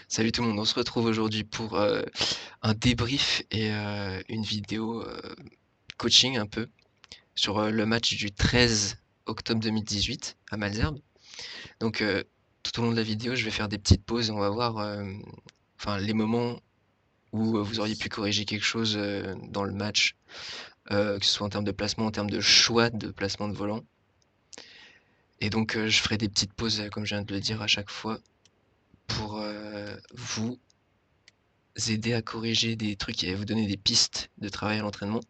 Salut tout le monde, on se retrouve aujourd'hui pour un débrief et une vidéo coaching un peu sur le match du 13 octobre 2018 à Malzerbe. Donc tout au long de la vidéo, je vais faire des petites pauses et on va voir enfin, les moments où vous auriez pu corriger quelque chose dans le match, que ce soit en termes de placement, en termes de choix de placement de volant. Et donc je ferai des petites pauses, comme je viens de le dire à chaque fois, pour vous aider à corriger des trucs et à vous donner des pistes de travail à l'entraînement.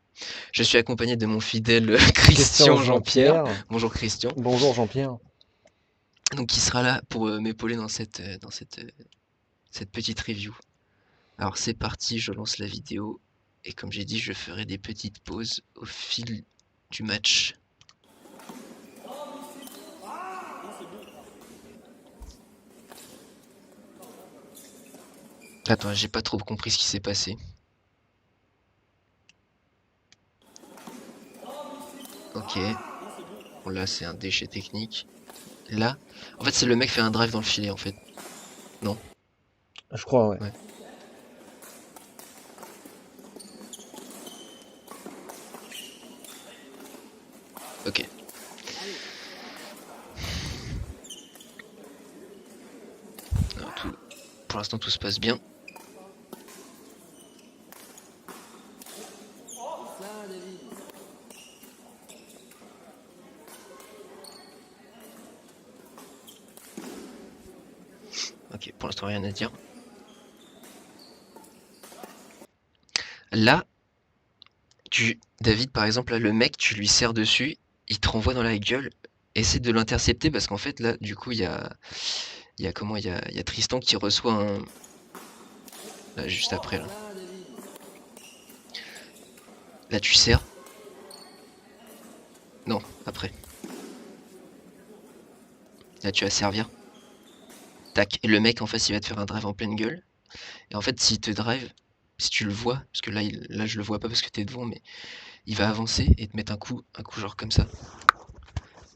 Je suis accompagné de mon fidèle Christian Jean-Pierre. Bonjour Christian. Bonjour Jean-Pierre. Donc qui sera là pour m'épauler dans cette petite review. Alors c'est parti, je lance la vidéo et comme j'ai dit, je ferai des petites pauses au fil du match. Attends, j'ai pas trop compris ce qui s'est passé. Ok. Bon là c'est un déchet technique. Là, en fait c'est le mec fait un drive dans le filet en fait. Non? Je crois, ouais. Ouais. Ok. Alors, pour l'instant tout se passe bien. Ok, pour l'instant rien à dire. Là, David, par exemple, là, le mec, tu lui serres dessus, il te renvoie dans la gueule, essaie de l'intercepter parce qu'en fait, là, du coup, il y a Tristan qui reçoit un. Là, juste après, là. Là, tu serres. Non, après. Là, tu vas servir. Tac. Et le mec, en face, il va te faire un drive en pleine gueule. Et en fait, s'il te drive, si tu le vois, parce que là, je le vois pas parce que t'es devant, mais il va avancer et te mettre un coup genre comme ça.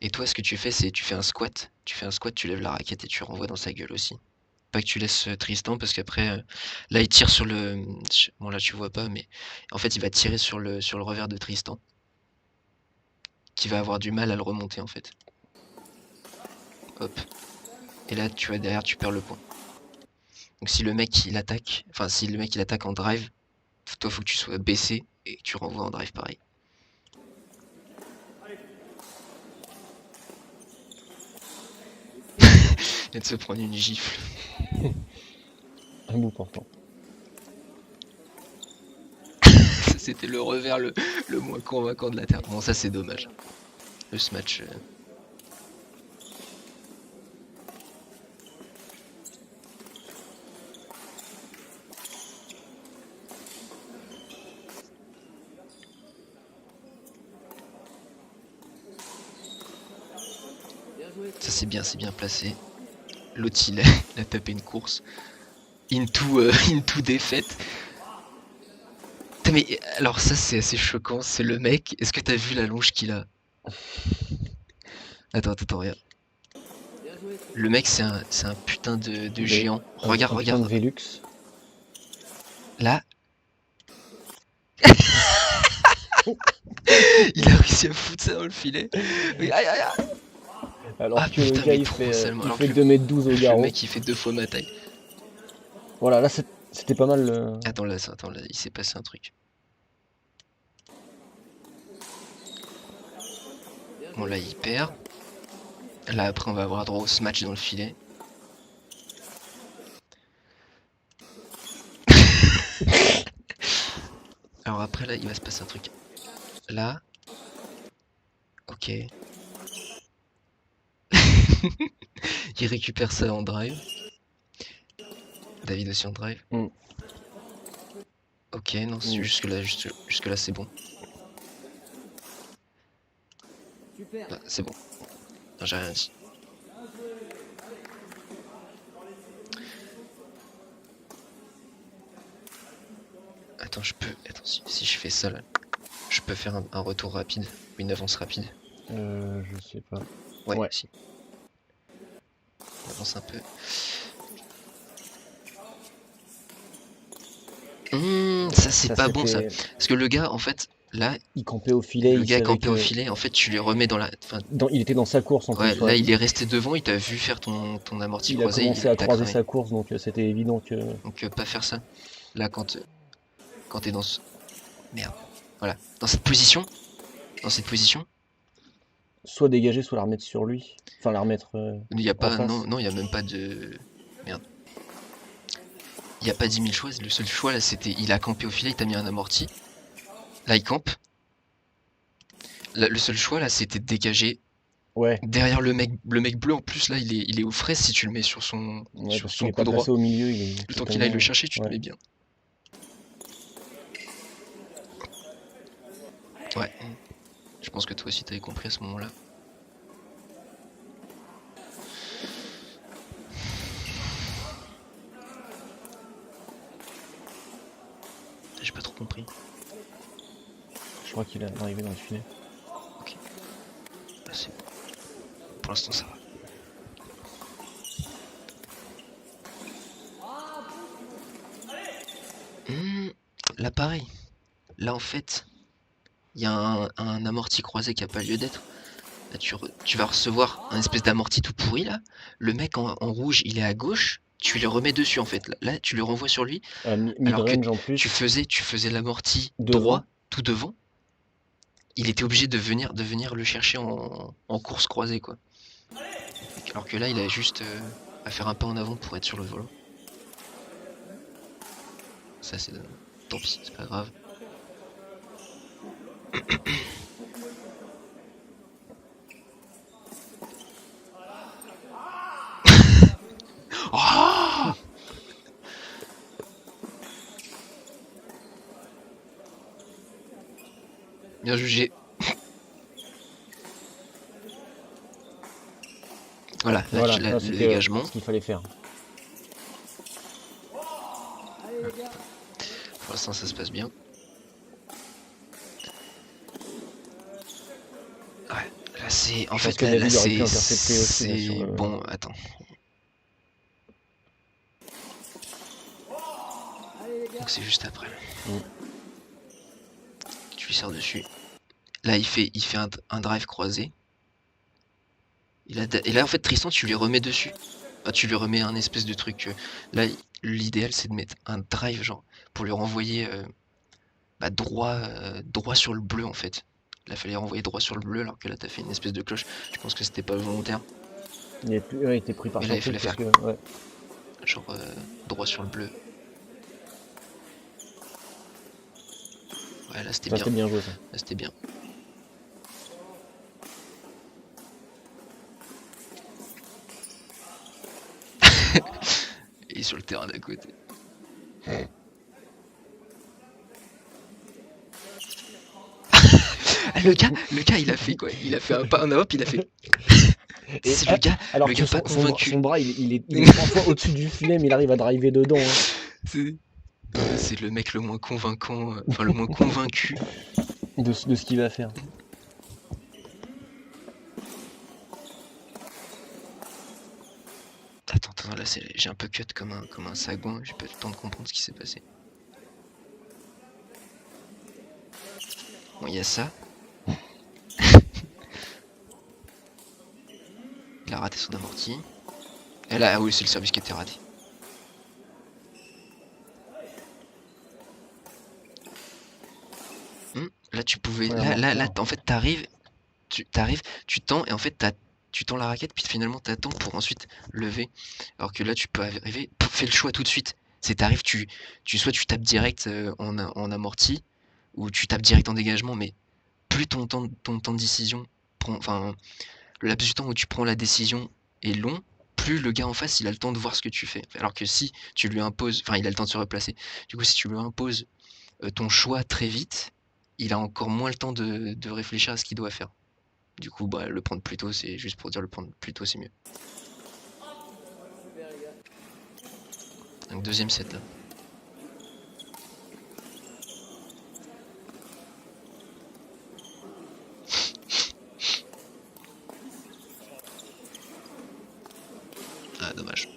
Et toi, ce que tu fais, c'est tu fais un squat. Tu fais un squat, tu lèves la raquette et tu renvoies dans sa gueule aussi. Pas que tu laisses Tristan parce qu'après, là, il tire sur le. Bon, là, tu vois pas, mais en fait, il va tirer sur le revers de Tristan, qui va avoir du mal à le remonter en fait. Hop. Et là, tu vois, derrière, tu perds le point. Donc, si le mec il attaque, enfin, si le mec il attaque en drive, toi, faut que tu sois baissé et que tu renvoies en drive pareil. Et de se prendre une gifle. Un bout portant. C'était le revers le moins convaincant de la Terre. Bon, ça, c'est dommage. Ce match. Ça, c'est bien placé. L'autre, il a tapé une course. Into défaite. Mais alors ça c'est assez choquant, c'est le mec, est-ce que t'as vu la longe qu'il a? Attends, regarde. Le mec c'est un putain de géant. Regarde, Un putain de regarde. Velux. Là. Il a réussi à foutre ça dans le filet. Aïe aïe aïe. Alors Ah que le putain gars mais il trop fait, seulement. il Alors fait que 2m12 au le garrot. mec il fait 2 fois ma taille. Voilà, là c'était pas mal. Attends là, il s'est passé un truc. Bon là il perd. Là après on va avoir droit au smash dans le filet. Alors après là il va se passer un truc. Là. Ok. Il récupère ça en drive. David aussi en drive. Mm. Ok, non, jusque là c'est bon. Là, c'est bon. Non, j'ai rien dit. Attends, si je fais ça là, je peux faire un retour rapide ou une avance rapide. Je sais pas. Ouais, Ouais. si. On avance un peu. Ça c'est Ça, pas bon ça. c'était... Parce que le gars, en fait, là, Il campait au filet, le il gars savait campé au que... filet, en fait, tu les remets dans la. Enfin, Il était dans sa course en ouais, plus, là, ouais. il est resté devant, il t'a vu faire ton amorti Il a croisé, commencé il à t'a croiser cramé. sa course, donc c'était évident que... Donc, pas faire ça. Là, quand t'es dans ce. Merde. Voilà. Dans cette position, Soit dégager, soit la remettre sur lui. Enfin, la remettre il n'y a en pas. Non, face. non, il y a même pas de. Merde. Il n'y a pas 10 000 choix. Le seul choix, là, c'était. Il a campé au filet, il t'a mis un amorti. Là, il campe. Là, le seul choix, là, c'était de dégager Ouais, derrière le mec. Le mec bleu, en plus, là, il est aux fraises si tu le mets sur ouais, sur parce qu'il son est coup pas droit. placé au milieu, il est Le temps qu'il aille le totalement... chercher, tu te Ouais. mets bien. Ouais. Je pense que toi aussi, t'avais compris à ce moment-là. J'ai pas trop compris. Je crois qu'il est arrivé dans le filet. Ok. Là, c'est bon. Pour l'instant, ça va. Là, pareil. Là, en fait, il y a un amorti croisé qui a pas lieu d'être. Là, tu vas recevoir un espèce d'amorti tout pourri, là. Le mec en rouge, il est à gauche. Tu le remets dessus, en fait. Là, tu le renvoies sur lui. Alors que Mid-range en tu plus, faisais l'amorti droit, devant. tout devant. Il était obligé de venir le chercher en course croisée, quoi. Alors que là, il a juste à faire un pas en avant pour être sur le volant. Ça, c'est... Tant pis, c'est pas grave. Oh, bien jugé. Voilà, là, Voilà, là, le c'était dégagement. ce qu'il fallait faire. Pour l'instant, ça se passe bien. Ouais, là, c'est... En Je pense fait, que là, David aurait pu c'est... intercepter aussi là, sur C'est... le... Bon, attends. Donc, c'est juste après. Tu lui sors dessus. Là, il fait un drive croisé. Et là, en fait, Tristan, tu lui remets dessus. Enfin, tu lui remets un espèce de truc. Là, l'idéal, c'est de mettre un drive, genre, pour lui renvoyer droit sur le bleu, en fait. Là, fallait renvoyer droit sur le bleu, alors que là, t'as fait une espèce de cloche. Je pense que c'était pas volontaire. Il a été pris par Mais là, il surprise fallait parce faire, que... Ouais. genre, droit sur le bleu. Ouais, là, c'était Ça, bien. c'était bien joué, ça. Là, c'était bien. Et sur le terrain d'à côté. Ah, le gars, il a fait quoi? Il a fait un pas en Europe, il a fait. Et, C'est le gars alors pas que son convaincu. bras, il est 3 fois au-dessus du filet, mais il arrive à driver dedans. Hein. C'est le mec le moins convaincant, enfin le moins convaincu. De ce qu'il va faire. Attends, là j'ai un peu cut comme un sagouin, j'ai pas eu le temps de comprendre ce qui s'est passé. Bon, il y a ça. Il a raté son amorti. Et là, ah oui, c'est le service qui était raté. Là, tu pouvais. Ouais, Là, en fait, t'arrives, tu tends, et en fait, tu tends la raquette, puis finalement, t'attends pour ensuite lever. Alors que là, tu peux arriver, fais le choix tout de suite. C'est t'arrives, soit tu tapes direct en amorti, ou tu tapes direct en dégagement, mais plus ton temps de décision enfin, le laps du temps où tu prends la décision est long, plus le gars en face il a le temps de voir ce que tu fais. Alors que si tu lui imposes, enfin il a le temps de se replacer. Du coup, si tu lui imposes ton choix très vite, il a encore moins le temps de réfléchir à ce qu'il doit faire. Du coup, bah, le prendre plus tôt, c'est juste pour dire le prendre plus tôt, c'est mieux. Donc deuxième set là. Ah, dommage.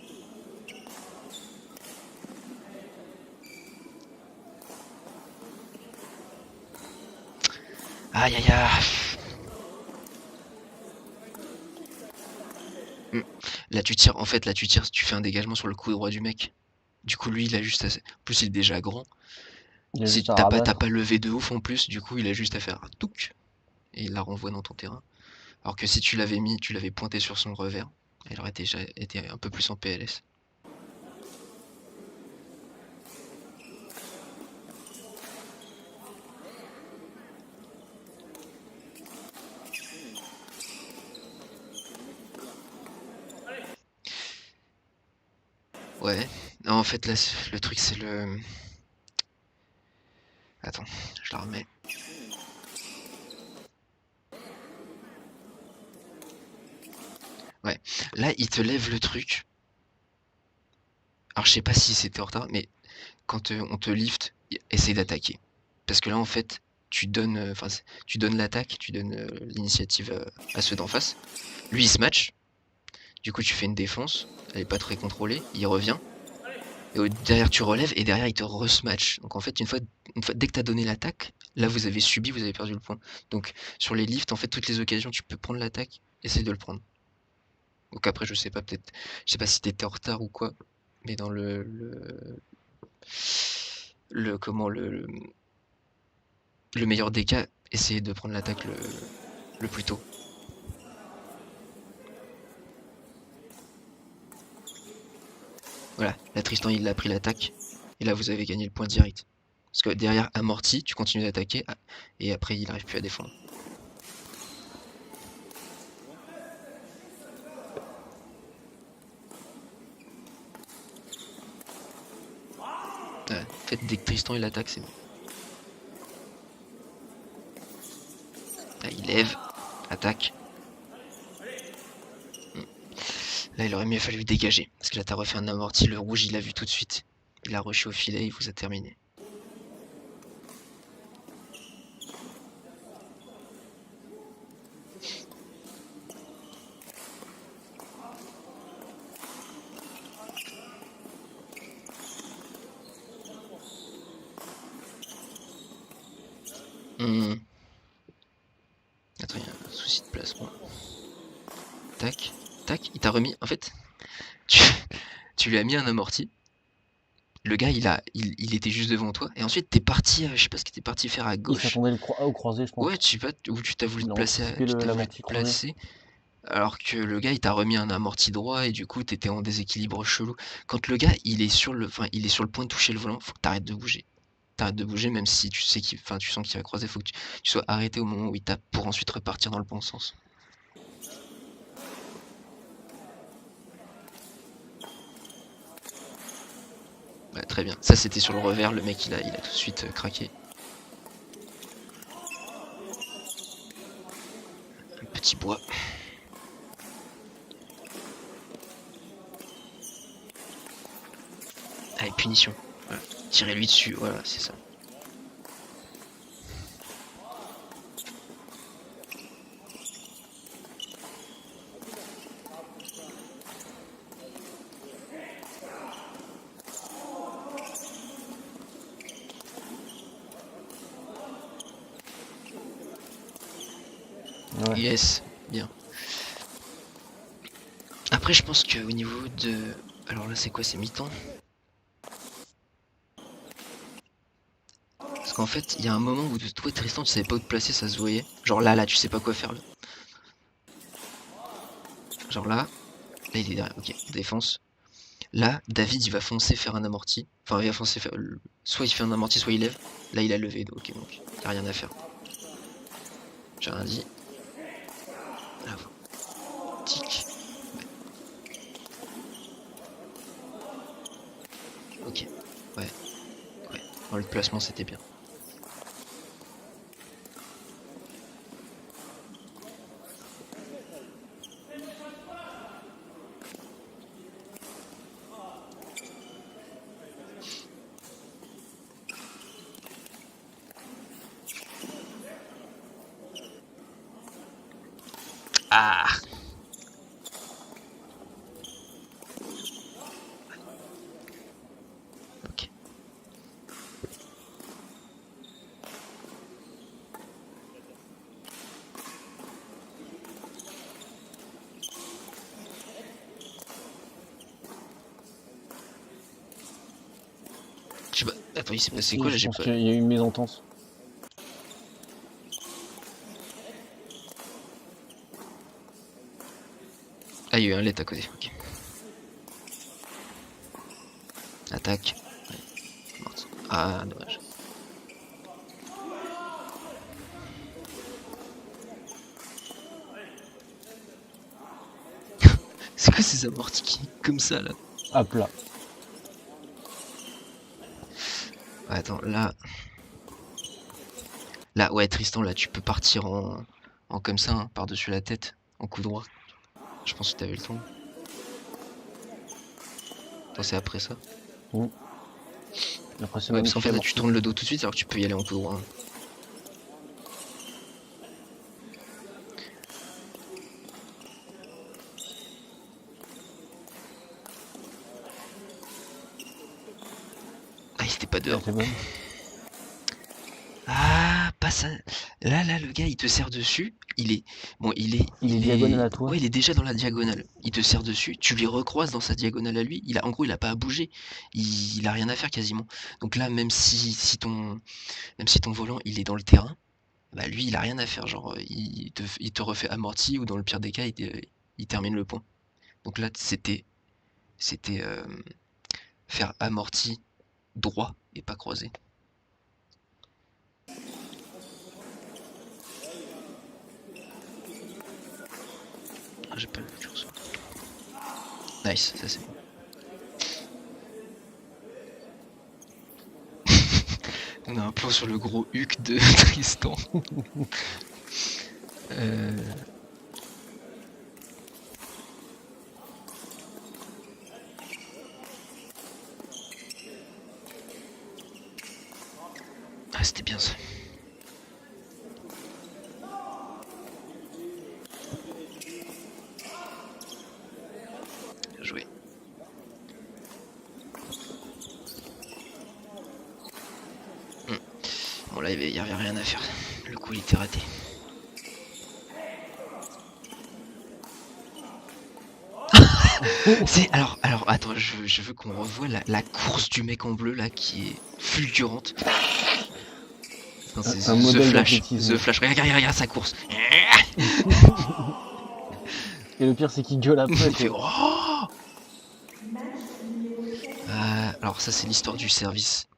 Aïe aïe aïe. Là tu tires, en fait là tu tires, tu fais un dégagement sur le coup droit du mec. Du coup lui il a juste assez... En plus il est déjà grand. Il a Si juste à t'as rabattre. pas levé de ouf en plus, du coup il a juste à faire un touc et il la renvoie dans ton terrain. Alors que si tu l'avais mis, tu l'avais pointé sur son revers, elle aurait déjà été un peu plus en PLS. Ouais. Non, en fait là le truc c'est le... Attends, je la remets. Ouais. Là il te lève le truc. Alors je sais pas si c'était en retard, mais quand on te lift, essaye d'attaquer. Parce que là, en fait, tu donnes l'attaque, tu donnes l'initiative à ceux d'en face. Lui, il se match. Du coup, tu fais une défense. Elle est pas très contrôlée. Il revient. Et derrière, tu relèves. Et derrière, il te resmatch. Donc, en fait, dès que tu as donné l'attaque, là, vous avez subi, vous avez perdu le point. Donc, sur les lifts, en fait, toutes les occasions, tu peux prendre l'attaque. Essaye de le prendre. Donc, après, je sais pas, peut-être. Je sais pas si t'étais en retard ou quoi. Mais dans comment le meilleur des cas, essayez de prendre l'attaque le plus tôt. Voilà, là Tristan il a pris l'attaque, et là vous avez gagné le point direct. Parce que derrière amorti, tu continues d'attaquer, et après il n'arrive plus à défendre. Ouais, en fait, dès que Tristan il attaque, c'est bon. Là il lève, attaque. Là il aurait mieux fallu dégager, parce que là t'as refait un amorti, le rouge il l'a vu tout de suite. Il a rushé au filet, il vous a terminé. Attends, il y a un souci de placement. Tac, tac, il t'a remis. En fait, tu, tu lui as mis un amorti. Le gars, il était juste devant toi. Et ensuite, t'es parti, je sais pas ce que t'es parti faire à Il gauche. s'attendait au croisé, je Ouais, pense. je sais pas où tu t'as voulu Il te a placer, anticipé tu t'as voulu te l'amorti croisé. placer. Alors que le gars, il t'a remis un amorti droit et du coup, t'étais en déséquilibre chelou. Quand le gars, il est sur le point de toucher le volant, faut que t'arrêtes de bouger. T'arrêtes de bouger, même si tu sais tu sens qu'il va croiser, faut que tu sois arrêté au moment où il tape pour ensuite repartir dans le bon sens. Ouais, très bien. Ça, c'était sur le revers. Le mec, il a tout de suite craqué. Un petit bois. Allez, punition. Voilà. Tirez-lui dessus. Voilà, c'est ça. Ouais. Yes, bien. Après, je pense qu'au niveau de... Alors là, c'est quoi? C'est mi-temps? Parce qu'en fait, il y a un moment où toi, Tristan, tu savais pas où te placer, ça se voyait. Genre là, tu sais pas quoi faire. Là. Genre là, il est derrière. Ok, défense. Là, David, il va foncer faire un amorti. Enfin, il va foncer faire... Soit il fait un amorti, soit il lève. Là, il a levé. Ok, donc, il n'y a rien à faire. J'ai rien dit. Là, tic. Ok, ouais. Bon, le placement, c'était bien. Ah! Ok. Je sais pas. Attends, il s'est passé Et quoi là? je J'ai pense pas. qu'il y a eu une mésentente. Ah, il y a eu un let à côté. Ok. Attaque. Ouais. Morte. Ah, dommage. C'est quoi ces amortis qui comme ça là? À plat. Attends, là. Là, ouais, Tristan, là, tu peux partir en comme ça, hein, par-dessus la tête, en coup droit. Je pense que t'avais le temps. Attends, c'est après ça. Mmh. Après, c'est Ouais, parce qu'en magnifique fait, là, amorti. tu tournes le dos tout de suite, alors que tu peux y aller en coup droit. Hein. Ah, il était pas dehors. C'est bon. Ah, pas ça. Là, le gars, il te serre dessus. Il est. Bon, Il est diagonal à toi. Ouais, il est déjà dans la diagonale. Il te serre dessus. Tu lui recroises dans sa diagonale à lui. En gros, il a pas à bouger. Il a rien à faire quasiment. Donc là, même si ton volant, il est dans le terrain, bah lui, il a rien à faire. Genre, il te refait amorti ou dans le pire des cas, il termine le point. Donc là, c'était faire amorti droit et pas croisé. Ah, j'ai pas le curseur. Nice, ça c'est bon. On a un plan sur le gros huc de Tristan. Ah, c'était bien ça. Bien joué. Bon là, il y avait rien à faire. Le coup, il était raté. Alors, attends, je veux qu'on revoie la course du mec en bleu là qui est fulgurante. C'est Un modèle The Flash. Regarde sa course. Et le pire, c'est qu'il gueule après. Il fait oh. Alors ça, c'est l'histoire du service.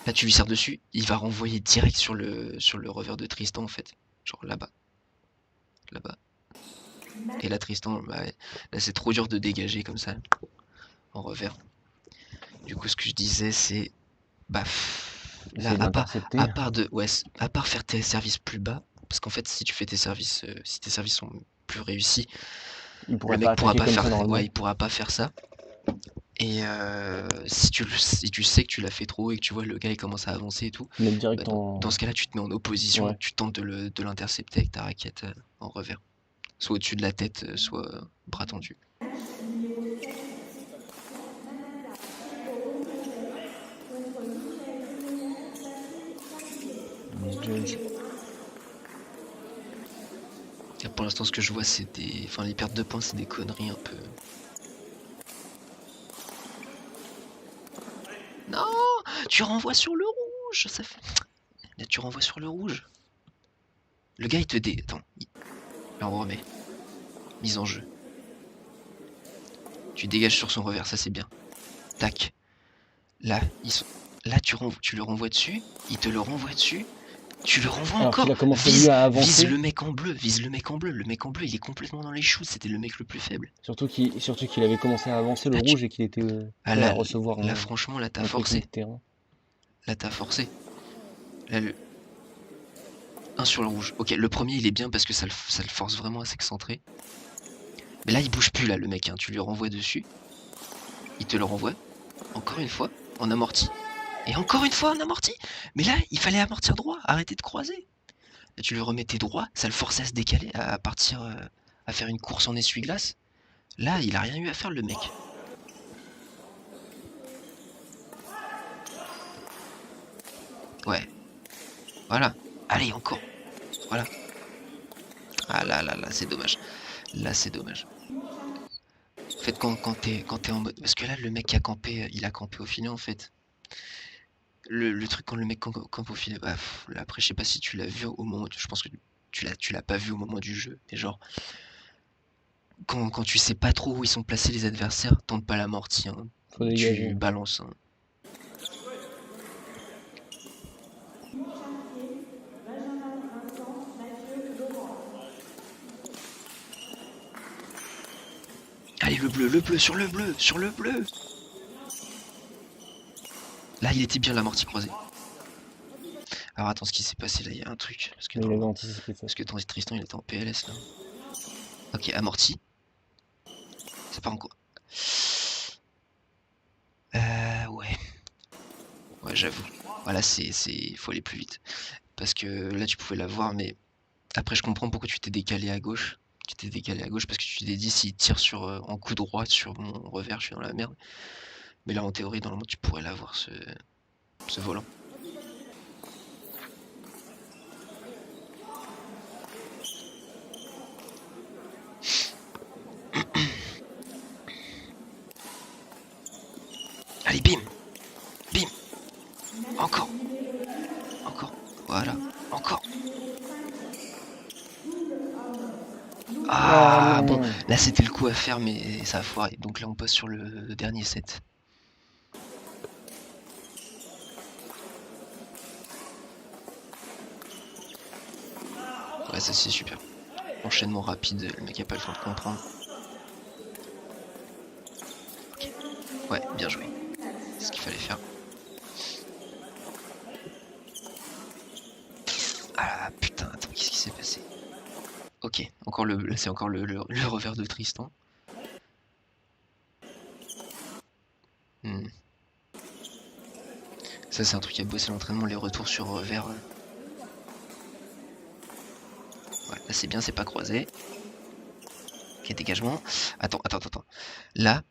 Là, tu lui serres dessus, il va renvoyer direct sur le revers de Tristan en fait. Genre là-bas. Là-bas. Et là, Tristan, bah, là, c'est trop dur de dégager comme ça. En revers. Du coup, ce que je disais, c'est. Bah. Là, Essaye d'intercepter. à part faire tes services plus bas, parce qu'en fait, si tu fais tes services, si tes services sont plus réussis, le mec pourra pas faire, il pourra pas faire ça. Et si tu sais que tu l'as fait trop et que tu vois le gars il commence à avancer et tout, bah, dans ce cas-là, tu te mets en opposition, tu tentes de l'intercepter avec ta raquette en revers, soit au-dessus de la tête, soit bras tendu. Pour l'instant, ce que je vois, c'est les pertes de points, c'est des conneries un peu. Non, tu renvoies sur le rouge, ça fait. Là, tu renvoies sur le rouge. Le gars, il te dé. Attends. Là, on remet. Mise en jeu. Tu dégages sur son revers, ça c'est bien. Tac. Là, tu le renvoies dessus. Il te le renvoie dessus. Tu le renvoies encore. Il a commencé lui à avancer. Vise le mec en bleu. Le mec en bleu, il est complètement dans les choux. C'était le mec le plus faible. Surtout qu'il avait commencé à avancer le rouge et qu'il était prêt à recevoir. Là, franchement, là, t'as forcé. Là, t'as forcé. Là, un sur le rouge. Ok, le premier, il est bien parce que ça le force vraiment à s'excentrer. Mais là, il bouge plus, là, le mec. Hein. Tu lui renvoies dessus. Il te le renvoie. Encore une fois, en amorti. Et encore une fois, en amorti. Mais là, il fallait amortir droit. Arrêter de croiser. Là, tu lui remettais droit. Ça le forçait à se décaler, à partir, à faire une course en essuie-glace. Là, il a rien eu à faire, le mec. Ouais. Voilà. Allez, encore. Voilà. Ah là, c'est dommage. Là, c'est dommage. En fait, quand t'es en mode... Parce que là, le mec qui a campé, il a campé au filet, en fait. Le truc quand le mec campe au filet, bah, là, après je sais pas si tu l'as vu au moment, je pense que tu l'as pas vu au moment du jeu, mais genre quand tu sais pas trop où ils sont placés les adversaires, tente pas l'amorti, hein. Faut dégager. Tu balances. Hein. Allez le bleu, sur le bleu, sur le bleu. Là il était bien l'amorti croisé. Alors attends, ce qui s'est passé là, il y a un truc. Parce que, parce que Tristan il était en PLS là. Ok, amorti. Ça part en quoi? Ouais. Ouais, j'avoue. Voilà, faut aller plus vite. Parce que là, tu pouvais la voir, mais après, je comprends pourquoi tu t'es décalé à gauche. Tu t'es décalé à gauche parce que tu t'es dit, s'il tire en coup droit sur mon revers, je suis dans la merde. Mais là, en théorie, normalement, tu pourrais l'avoir, ce volant. Allez, bim! Bim! Encore! Encore! Voilà! Encore! Ah bon, là c'était le coup à faire, mais ça a foiré. Donc là on passe sur le dernier set. Ouais, ça c'est super. Enchaînement rapide, le mec a pas le temps de comprendre. Ok. Ouais, bien joué. C'est ce qu'il fallait faire. Ah putain, attends, qu'est-ce qui s'est passé? Ok, c'est encore le revers de Tristan. Ça c'est un truc à bosser l'entraînement, les retours sur revers. Ouais, là c'est bien, c'est pas croisé. Ok, dégagement. Attends. Là,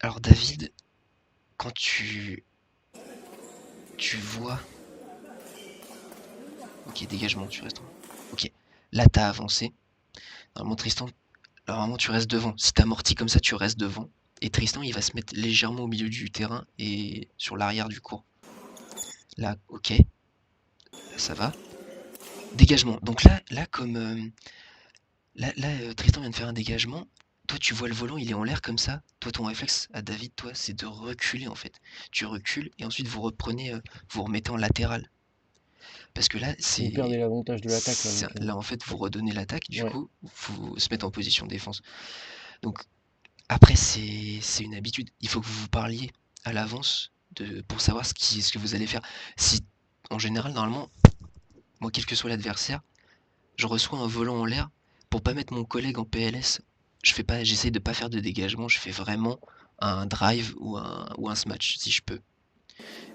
alors David, quand tu vois... Ok, dégagement, tu restes en... Ok, là t'as avancé. Normalement tu restes devant. Si t'amortis comme ça, tu restes devant. Et Tristan, il va se mettre légèrement au milieu du terrain et sur l'arrière du court. Là, ok. Là, ça va. Dégagement. Donc là comme... Tristan vient de faire un dégagement. Toi, tu vois le volant, il est en l'air comme ça. Toi, ton réflexe à David, toi, c'est de reculer en fait. Tu recules et ensuite vous reprenez, vous remettez en latéral. Parce que là, Vous perdez l'avantage de l'attaque. Là, en fait, vous redonnez l'attaque, du ouais. coup, vous se mettre en position de défense. Donc, après, c'est une habitude. Il faut que vous vous parliez à l'avance pour savoir ce que vous allez faire. Si, en général, normalement, moi, quel que soit l'adversaire, je reçois un volant en l'air pour pas mettre mon collègue en PLS. J'essaye de pas faire de dégagement. Je fais vraiment un drive ou un smash si je peux.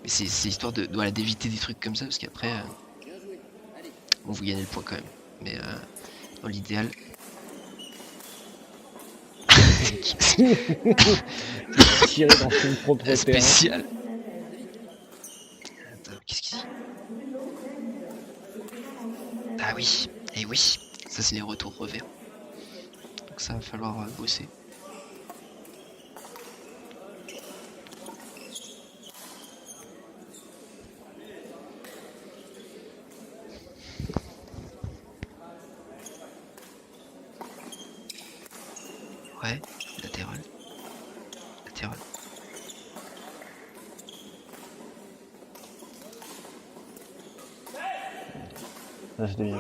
Mais c'est histoire d'éviter des trucs comme ça parce qu'après, bon, vous gagnez le point quand même. Mais dans l'idéal. Tirer dans son propre terrain. Spécial. Attends, qu'est-ce qu'il dit? Ah oui, et oui, ça c'est les retours revers. Donc ça va falloir bosser. Ouais, latéral. Latéral. Là, je deviens...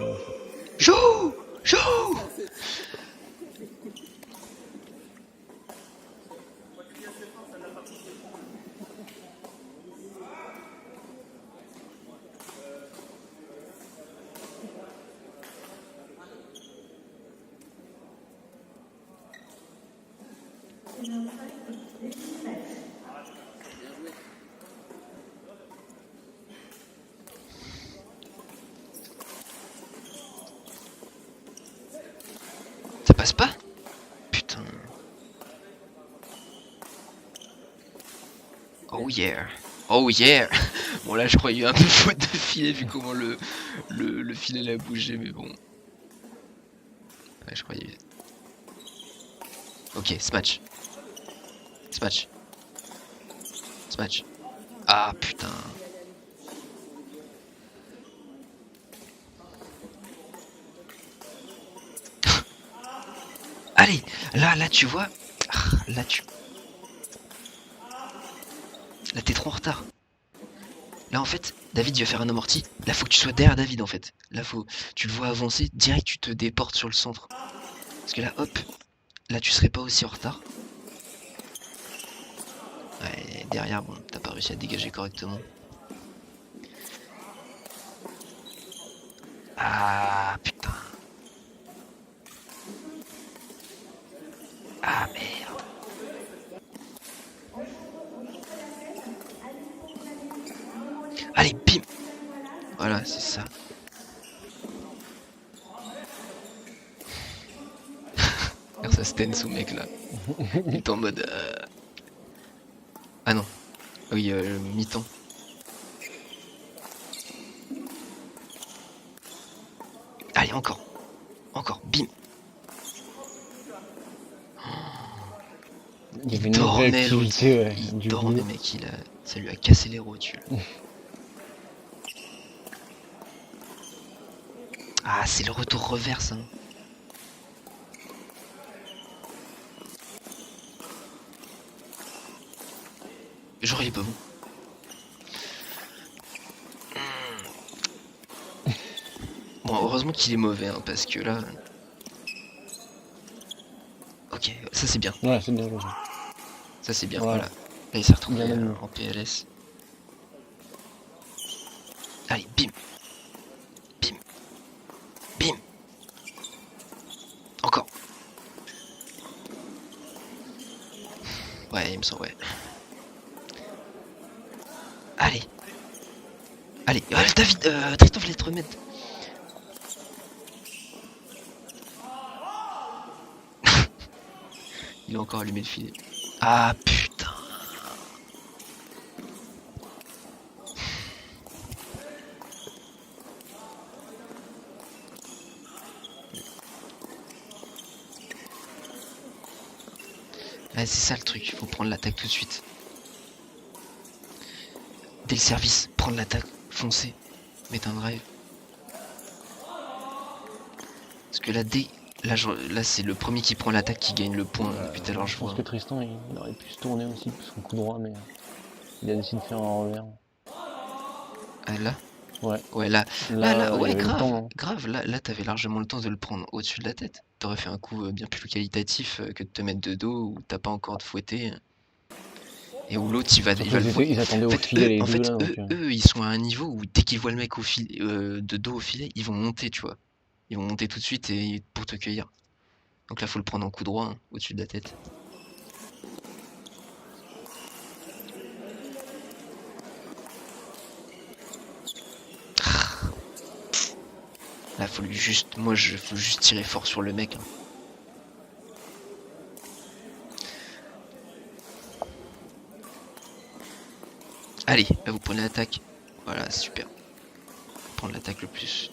Joue! Joue! Ça passe pas? Putain. Oh yeah. Oh yeah. Bon là je crois qu'il y a eu un peu faute de filet vu comment le filet l'a bougé, mais bon. Ouais, je croyais. Ok, smash. Smash. Smash. Ah putain. Allez, là tu vois. Là t'es trop en retard. Là en fait, David il va faire un amorti. Là faut que tu sois derrière David en fait. Là tu le vois avancer, direct tu te déportes sur le centre. Parce que là hop, là tu serais pas aussi en retard. Ouais, derrière bon, t'as pas réussi à dégager correctement. Ah putain. Ah merde. Allez, bim. Voilà, c'est ça. Regarde ça stance au mec là. Il est en mode... Ah non. Oui, mi-temps. Allez, encore. Encore, bim. Il dormait l'autre. Il dormait mec, ça lui a cassé les rotules. Ah, c'est le retour reverse. Hein. Genre il est pas bon. Bon, heureusement qu'il est mauvais, hein, parce que là... Ok, ça c'est bien. Ouais, c'est bien. Ça c'est bien, voilà. Là il s'est retrouvé en PLS. Allez, bim. Bim. Bim. Encore. Ouais, il me semble, ouais. Allez. Allez, David, Tristan voulait te remettre. Il a encore allumé le filet. Ah putain. Ouais, c'est ça le truc, faut prendre l'attaque tout de suite. Dès le service, prendre l'attaque, foncer, mettre un drive. Parce que là, là c'est le premier qui prend l'attaque qui gagne le point. Depuis tout à l'heure, je pense que Tristan il aurait pu se tourner aussi pour son coup droit, mais il a décidé de faire un revers. Ah, là Ouais. Ouais, là, ouais, grave, là t'avais largement le temps de le prendre au-dessus de la tête. T'aurais fait un coup bien plus qualitatif que de te mettre de dos où t'as pas encore de fouetté. Et où l'autre il va le ils attendaient au filet les deux là. Eux ils sont à un niveau où dès qu'ils voient le mec au filet, de dos au filet, ils vont monter, tu vois. Ils vont monter tout de suite et pour te cueillir. Donc là faut le prendre en coup droit, hein, au-dessus de la tête. Là faut juste tirer fort sur le mec. Hein. Allez, là vous prenez l'attaque. Voilà, super. Prendre l'attaque le plus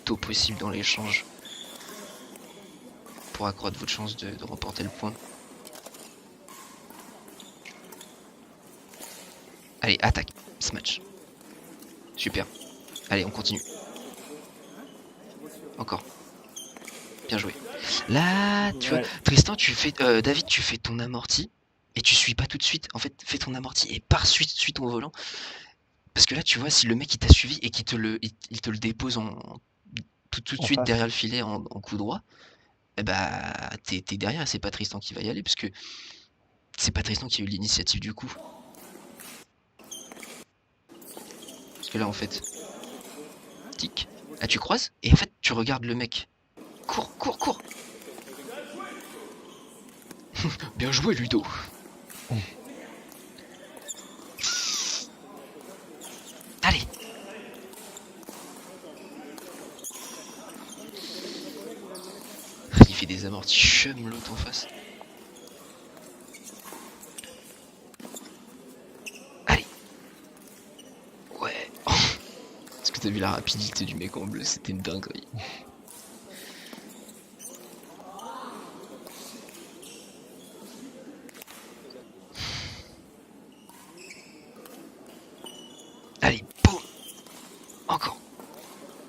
tôt possible dans l'échange pour accroître votre chance de remporter le point. Allez, attaque, smash. Super. Allez, on continue. Encore. Bien joué. Là, tu vois, Tristan, David, tu fais ton amorti et tu suis pas tout de suite. En fait, fais ton amorti et pars suis ton volant. Parce que là, tu vois, si le mec il t'a suivi et qu'il te le dépose tout de suite derrière le filet en coup droit, eh bah t'es derrière. C'est pas Tristan qui va y aller parce que c'est pas Tristan qui a eu l'initiative du coup. Parce que là, en fait, tic. Là, tu croises et en fait, tu regardes le mec. Cours. Bien joué, Ludo. Allez. Il fait des amortis chum l'autre en face. Allez. Ouais. Est-ce que t'as vu la rapidité du mec en bleu? C'était une dinguerie.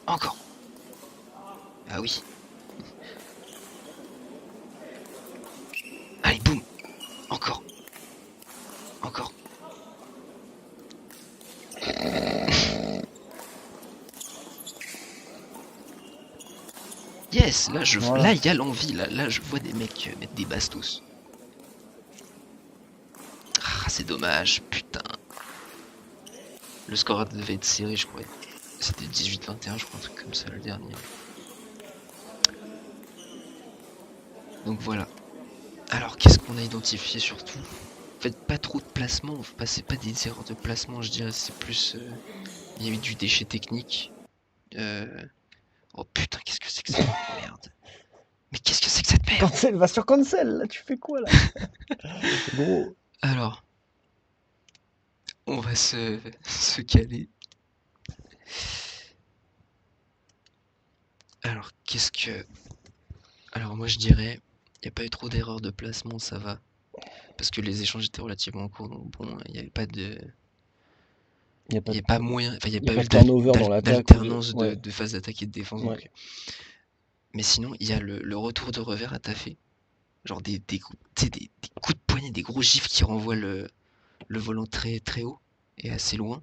Encore. Ah oui. Allez, boum. Encore. Encore. Yes, là Voilà. là il y a l'envie, là je vois des mecs mettre des bastos. Ah, c'est dommage, putain. Le score devait être serré, je crois. C'était 18-21, je crois, un truc comme ça, le dernier. Donc voilà. Alors, qu'est-ce qu'on a identifié surtout? Faites pas trop de placement, c'est pas des erreurs de placement, je dirais, c'est plus... il y a eu du déchet technique. Oh putain, qu'est-ce que c'est que cette merde? Mais qu'est-ce que c'est que cette merde? Cancel, va sur cancel, là, tu fais quoi, là? Gros. Alors, on va se caler. Alors, qu'est-ce que... Alors, moi, je dirais, il n'y a pas eu trop d'erreurs de placement, ça va. Parce que les échanges étaient relativement courts, donc bon, il n'y avait pas de... Il n'y a pas moyen... Enfin, il n'y a pas eu d'alternance de phase d'attaque et de défense, Ouais. donc... Mais sinon, il y a le retour de revers à taffer. Genre des coups de poignet, des gros gifs qui renvoient le volant très, très haut et assez loin.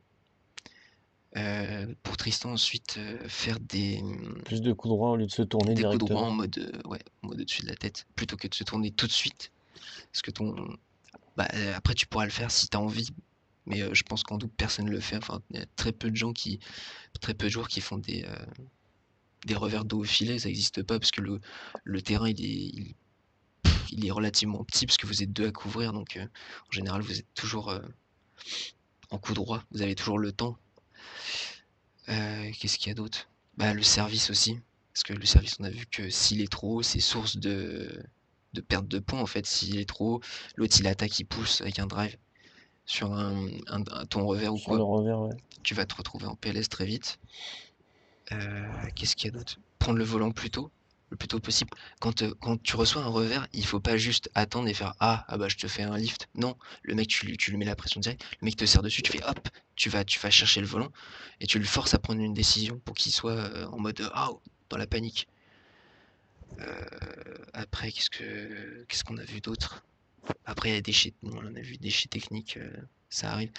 Pour Tristan, ensuite, faire des... Plus de coups droits au lieu de se tourner directement. Des coups droits en mode, en mode au-dessus de la tête, plutôt que de se tourner tout de suite. Parce que après, tu pourras le faire si tu as envie. Mais je pense qu'en double, personne ne le fait. Enfin, il y a très peu de joueurs qui font des revers dos au filet. Ça n'existe pas parce que le terrain, il est relativement petit parce que vous êtes deux à couvrir. Donc, en général, vous êtes toujours en coup droit. Vous avez toujours le temps. Qu'est-ce qu'il y a d'autre? Le service aussi. Parce que le service, on a vu que s'il est trop haut, c'est source de perte de points en fait. S'il est trop haut, l'autre il attaque, il pousse avec un drive sur ton revers ou quoi. Le revers, ouais. Tu vas te retrouver en PLS très vite. Qu'est-ce qu'il y a d'autre? Prendre le volant le plus tôt possible. Quand tu reçois un revers, il faut pas juste attendre et faire ah bah je te fais un lift. Non, le mec tu lui mets la pression directe, le mec te serre dessus, tu fais hop, tu vas chercher le volant et tu le forces à prendre une décision pour qu'il soit en mode dans la panique. Après qu'est-ce qu'on a vu d'autre? Après il y a on a vu des déchets techniques, ça arrive.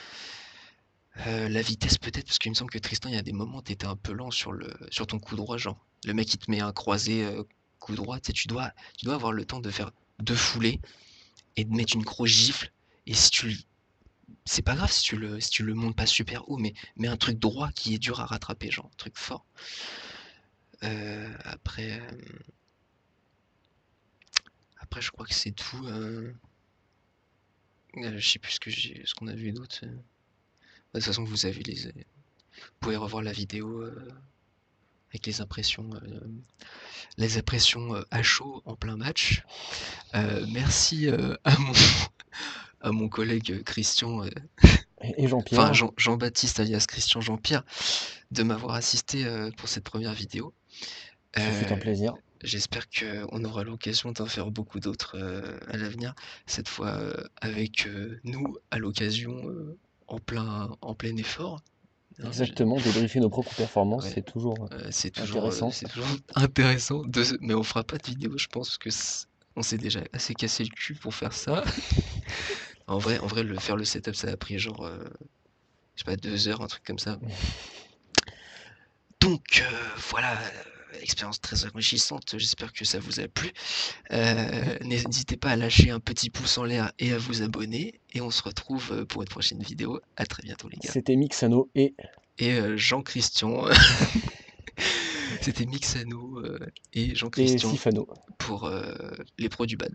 La vitesse peut-être, parce qu'il me semble que Tristan, il y a des moments où t'étais un peu lent sur ton coup droit, genre. Le mec il te met un croisé coup droit, tu dois avoir le temps de faire 2 foulées et de mettre une grosse gifle. Et c'est pas grave si tu le montes pas super haut, mais un truc droit qui est dur à rattraper, genre un truc fort. Après je crois que c'est tout. Je sais plus ce qu'on a vu d'autre. De toute façon, vous pouvez revoir la vidéo avec les impressions à chaud en plein match. Merci à mon collègue Christian et Jean-Pierre. Enfin Jean-Baptiste alias Christian Jean-Pierre de m'avoir assisté pour cette première vidéo. Ce fut un plaisir. J'espère qu'on aura l'occasion d'en faire beaucoup d'autres à l'avenir. Cette fois avec nous à l'occasion en plein effort. Exactement, débriefer nos propres performances, c'est toujours intéressant. C'est toujours intéressant, mais on fera pas de vidéo, je pense, parce que on s'est déjà assez cassé le cul pour faire ça. En vrai, faire le setup, ça a pris genre, je sais pas, 2 heures, un truc comme ça. Donc voilà, expérience très enrichissante, j'espère que ça vous a plu. N'hésitez pas à lâcher un petit pouce en l'air et à vous abonner, et on se retrouve pour une prochaine vidéo. À très bientôt les gars. C'était Mixano et Jean-Christian. C'était Mixano et Jean-Christian Sifano pour les pros du bad.